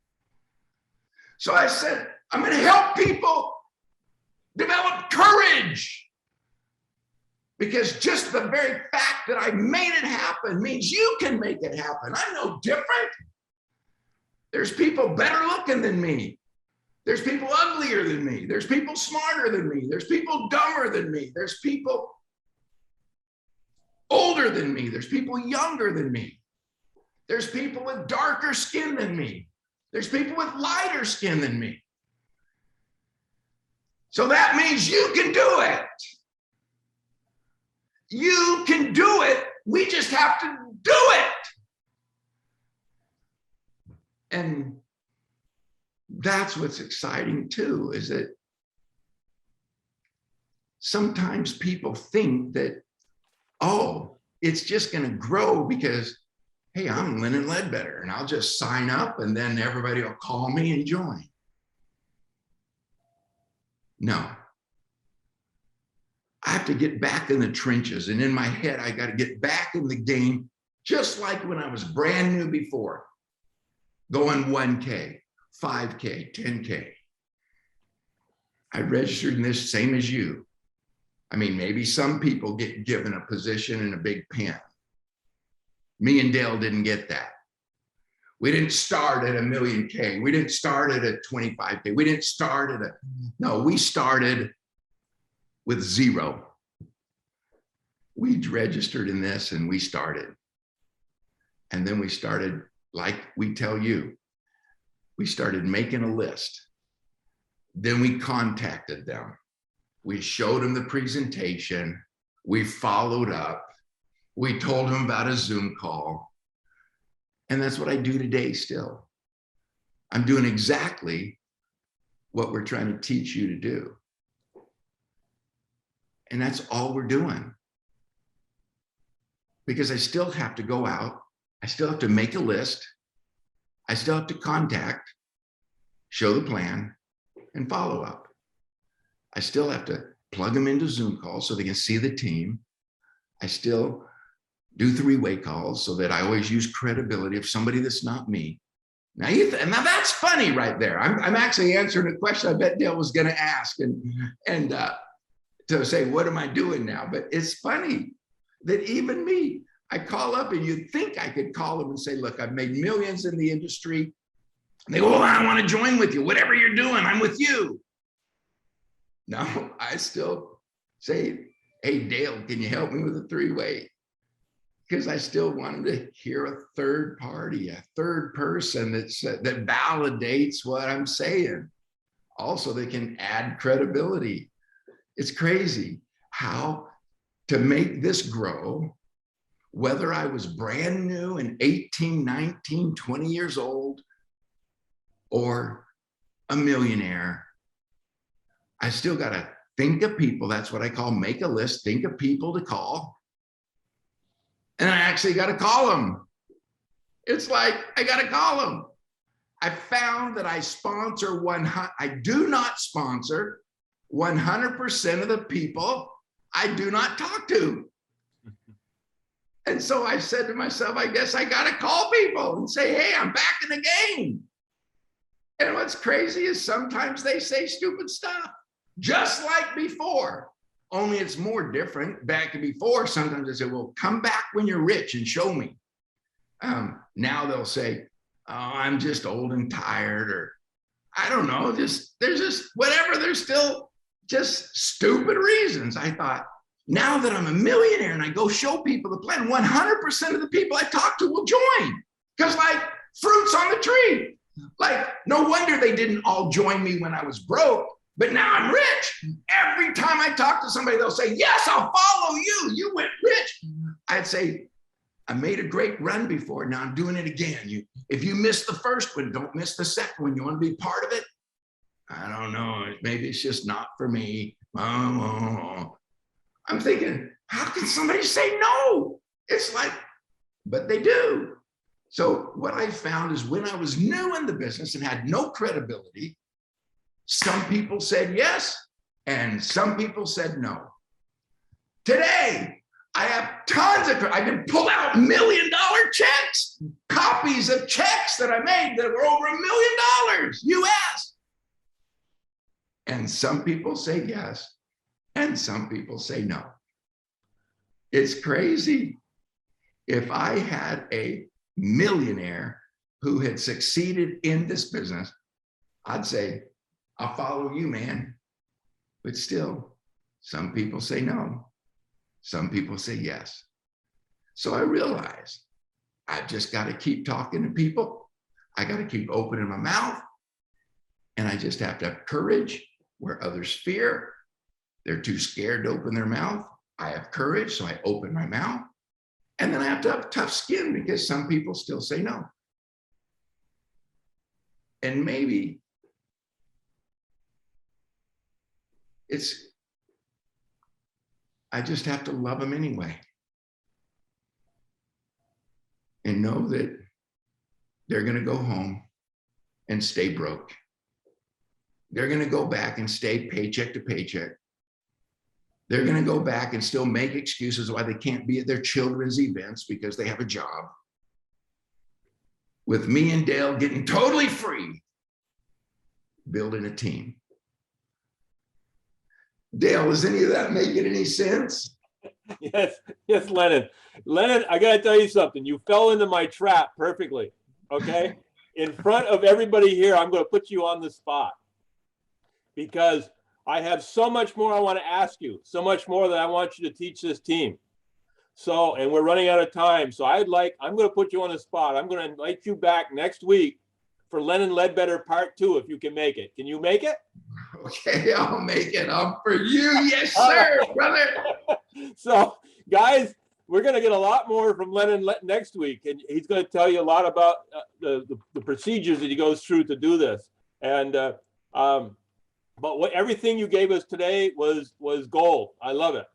So I said, I'm going to help people develop courage. Because just the very fact that I made it happen means you can make it happen. I'm no different. There's people better looking than me. There's people uglier than me. There's people smarter than me. There's people dumber than me. There's people older than me. There's people younger than me. There's people with darker skin than me. There's people with lighter skin than me. So that means you can do it. You can do it. We just have to do it. And that's what's exciting too, is that sometimes people think that, oh, it's just going to grow because, hey, I'm Lyndon Ledbetter and I'll just sign up and then everybody will call me and join. No. I have to get back in the trenches, and in my head, I got to get back in the game, just like when I was brand new before, going 1K, 5K, 10K. I registered in this same as you. I mean, maybe some people get given a position in a big pen. Me and Dale didn't get that. We didn't start at a million K. We didn't start at a 25K. We didn't start at no, we started with zero. We registered in this and we started. And then we started, like we tell you, we started making a list. Then we contacted them. We showed them the presentation. We followed up. We told them about a Zoom call. And that's what I do today still. I'm doing exactly what we're trying to teach you to do. And that's all we're doing. Because I still have to go out. I still have to make a list. I still have to contact, show the plan, and follow up. I still have to plug them into Zoom calls so they can see the team. I still do three-way calls so that I always use credibility of somebody that's not me. Now, now that's funny right there. I'm actually answering a question I bet Dale was going to ask and to say, what am I doing now? But it's funny that even me, I call up and you'd think I could call them and say, look, I've made millions in the industry. And they go, well, I want to join with you. Whatever you're doing, I'm with you. No, I still say, hey, Dale, can you help me with a three-way? Because I still want them to hear a third party, a third person that validates what I'm saying. Also, they can add credibility. It's crazy how to make this grow, whether I was brand new and 18, 19, 20 years old, or a millionaire, I still got to think of people. That's what I call make a list, think of people to call. And I actually got to call them. It's like, I got to call them. I found that I do not sponsor 100% of the people I do not talk to. And so I said to myself, I guess I got to call people and say, hey, I'm back in the game. And what's crazy is sometimes they say stupid stuff, just like before, only it's more different. Back before, sometimes they say, well, come back when you're rich and show me. Now they'll say, oh, I'm just old and tired, or I don't know, there's just whatever. There's still just stupid reasons. I thought, now that I'm a millionaire and I go show people the plan, 100% of the people I talk to will join, because like fruits on the tree. Like, no wonder they didn't all join me when I was broke, but now I'm rich. Every time I talk to somebody, they'll say, yes, I'll follow you. You went rich. I'd say, I made a great run before. Now I'm doing it again. If you missed the first one, don't miss the second one. You want to be part of it? I don't know. Maybe it's just not for me. I'm thinking, how can somebody say no? It's like, but they do. So what I found is when I was new in the business and had no credibility, some people said yes, and some people said no. Today, I have tons of, I can pull out $1 million checks, copies of checks that I made that were over $1 million US. And some people say yes, and some people say no. It's crazy. If I had a millionaire who had succeeded in this business, I'd say, I'll follow you, man. But still, some people say no. Some people say yes. So I realized I've just got to keep talking to people. I got to keep opening my mouth. And I just have to have courage where others fear. They're too scared to open their mouth. I have courage, so I open my mouth. And then I have to have tough skin because some people still say no. And maybe I just have to love them anyway. And know that they're going to go home and stay broke. They're going to go back and stay paycheck to paycheck. They're going to go back and still make excuses why they can't be at their children's events because they have a job. With me and Dale getting totally free, building a team. Dale, is any of that making any sense? Yes, Lennon. Lennon, I got to tell you something. You fell into my trap perfectly, okay? In front of everybody here, I'm going to put you on the spot because I have so much more I want to ask you, so much more that I want you to teach this team. So, and we're running out of time. So I'm going to put you on the spot. I'm going to invite you back next week for Lyndon Ledbetter Part 2, if you can make it. Can you make it? Okay, I'll make it up for you. Yes, sir, brother. So, guys, we're going to get a lot more from Lennon next week, and he's going to tell you a lot about the procedures that he goes through to do this. And but everything you gave us today was gold. I love it.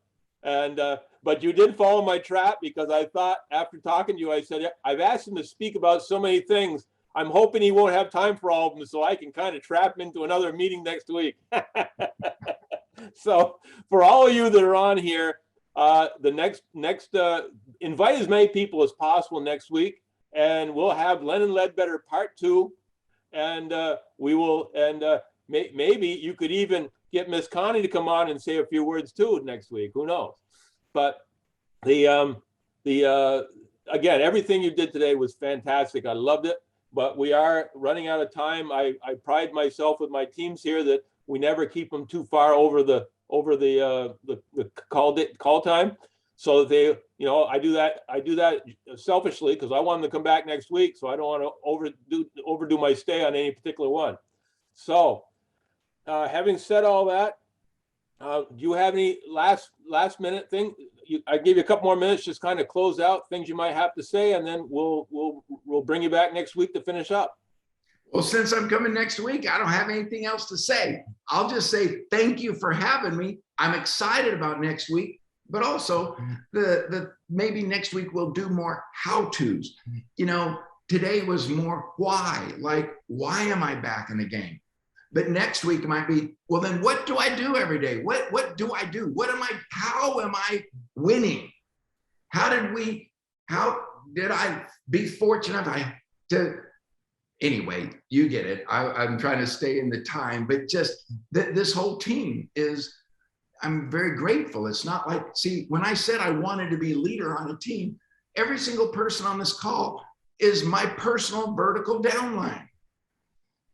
And but you did fall in my trap because I thought after talking to you, I said I've asked him to speak about so many things. I'm hoping he won't have time for all of them, so I can kind of trap him into another meeting next week. So for all of you that are on here, the next invite as many people as possible next week, and we'll have Lyndon Ledbetter Part 2, and we will, and maybe you could even get Miss Connie to come on and say a few words too next week. Who knows? But again, everything you did today was fantastic. I loved it. But we are running out of time. I pride myself with my teams here that we never keep them too far over the call time. So they, you know, I do that selfishly because I want them to come back next week. So I don't want to overdo my stay on any particular one. So having said all that, do you have any last minute thing? I gave you a couple more minutes, just kind of close out things you might have to say, and then we'll bring you back next week to finish up. Well, since I'm coming next week, I don't have anything else to say. I'll just say thank you for having me. I'm excited about next week, but also maybe next week we'll do more how-tos. You know, today was more why, like why am I back in the game? But next week it might be, well, then what do I do every day? What do I do? How am I winning? How did I be fortunate anyway, you get it. I'm trying to stay in the time, but just this whole team I'm very grateful. It's not like, see, when I said I wanted to be a leader on a team, every single person on this call is my personal vertical downline.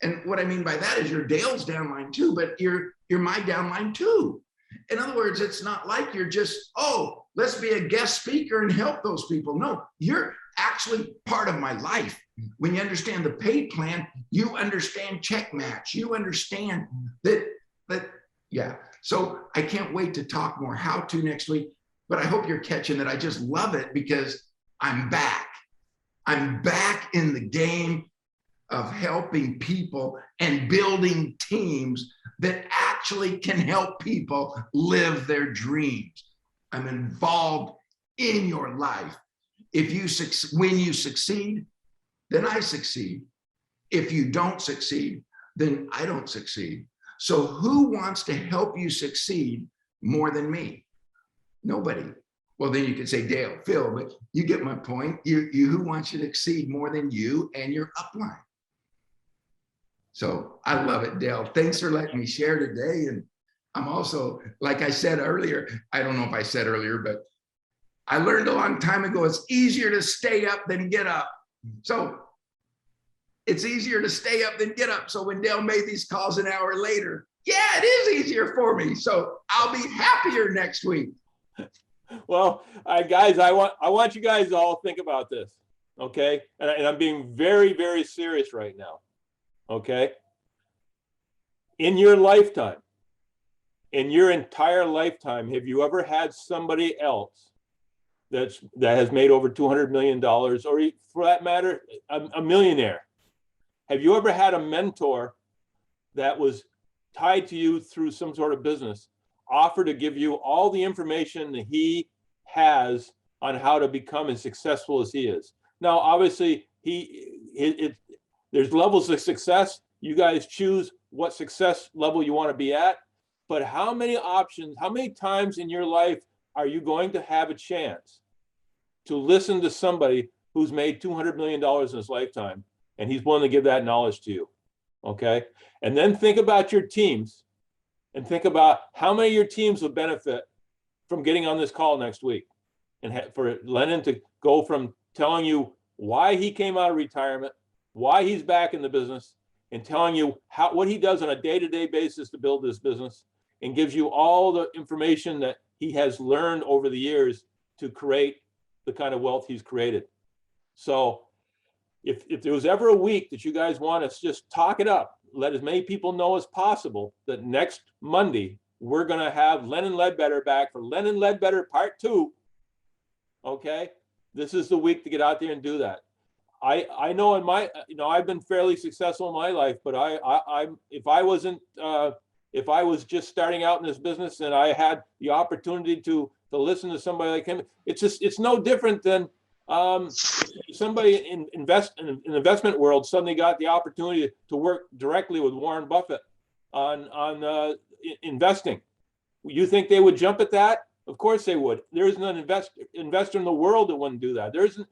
And what I mean by that is you're Dale's downline too, but you're my downline too. In other words, it's not like you're just, oh, let's be a guest speaker and help those people. No, you're actually part of my life. When you understand the paid plan, you understand check match. You understand that, yeah. So I can't wait to talk more how to next week, but I hope you're catching that. I just love it because I'm back. I'm back in the game of helping people and building teams that actually can help people live their dreams. I'm involved in your life. When you succeed, then I succeed. If you don't succeed, then I don't succeed. So who wants to help you succeed more than me? Nobody. Well, then you could say Dale, Phil, but you get my point. Who wants you to succeed more than you and your upline? So I love it, Dale. Thanks for letting me share today. And I'm also, like I said earlier, I don't know if I said earlier, but I learned a long time ago, it's easier to stay up than get up. So it's easier to stay up than get up. So when Dale made these calls an hour later, yeah, it is easier for me. So I'll be happier next week. Well, guys, I want you guys to all think about this, okay? And I'm being very, very serious right now, okay? In your lifetime, in your entire lifetime, have you ever had somebody else that has made over $200 million, or for that matter, a millionaire? Have you ever had a mentor that was tied to you through some sort of business, offer to give you all the information that he has on how to become as successful as he is? Now, obviously, there's levels of success. You guys choose what success level you want to be at. But how many options, how many times in your life are you going to have a chance to listen to somebody who's made $200 million in his lifetime, and he's willing to give that knowledge to you? Okay. And then think about your teams, and think about how many of your teams will benefit from getting on this call next week. And for Lennon to go from telling you why he came out of retirement, why he's back in the business, and telling you what he does on a day-to-day basis to build this business, and gives you all the information that he has learned over the years to create the kind of wealth he's created. So if there was ever a week that you guys want us just talk it up, let as many people know as possible that next Monday, we're going to have Lyndon Ledbetter back for Lyndon Ledbetter Part 2. Okay. This is the week to get out there and do that. I know in my, I've been fairly successful in my life, but if I was just starting out in this business and I had the opportunity to listen to somebody like him, it's no different than somebody in investment world suddenly got the opportunity to work directly with Warren Buffett on investing. You think they would jump at that? Of course they would. There isn't an investor in the world that wouldn't do that. There isn't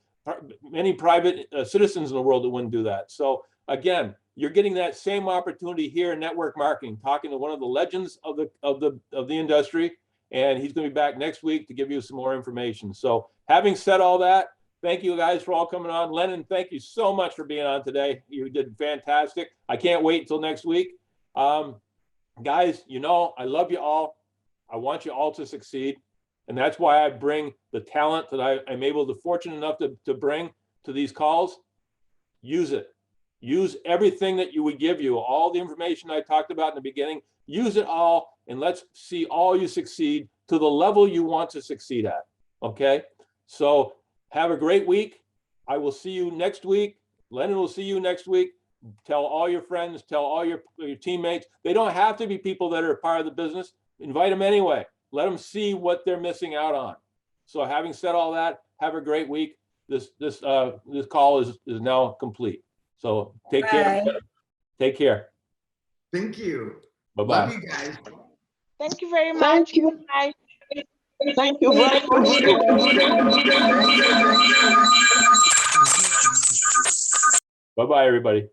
many private citizens in the world that wouldn't do that. So again, you're getting that same opportunity here in network marketing, talking to one of the legends of the industry, and he's going to be back next week to give you some more information. So having said all that, thank you guys for all coming on. Lennon, thank you so much for being on today. You did fantastic. I can't wait until next week. Guys, I love you all. I want you all to succeed. And that's why I bring the talent that I'm fortunate enough to bring to these calls. Use it. Use everything that we give you, all the information I talked about in the beginning. Use it all, and let's see all you succeed to the level you want to succeed at. Okay? So have a great week. I will see you next week. Lennon will see you next week. Tell all your friends, tell all your teammates. They don't have to be people that are part of the business. Invite them anyway. Let them see what they're missing out on. So having said all that, have a great week. This call is now complete. So take care. Take care. Thank you. Bye-bye. Love you guys. Thank you very much. Thank you. Bye. Thank you very much. Bye-bye, everybody.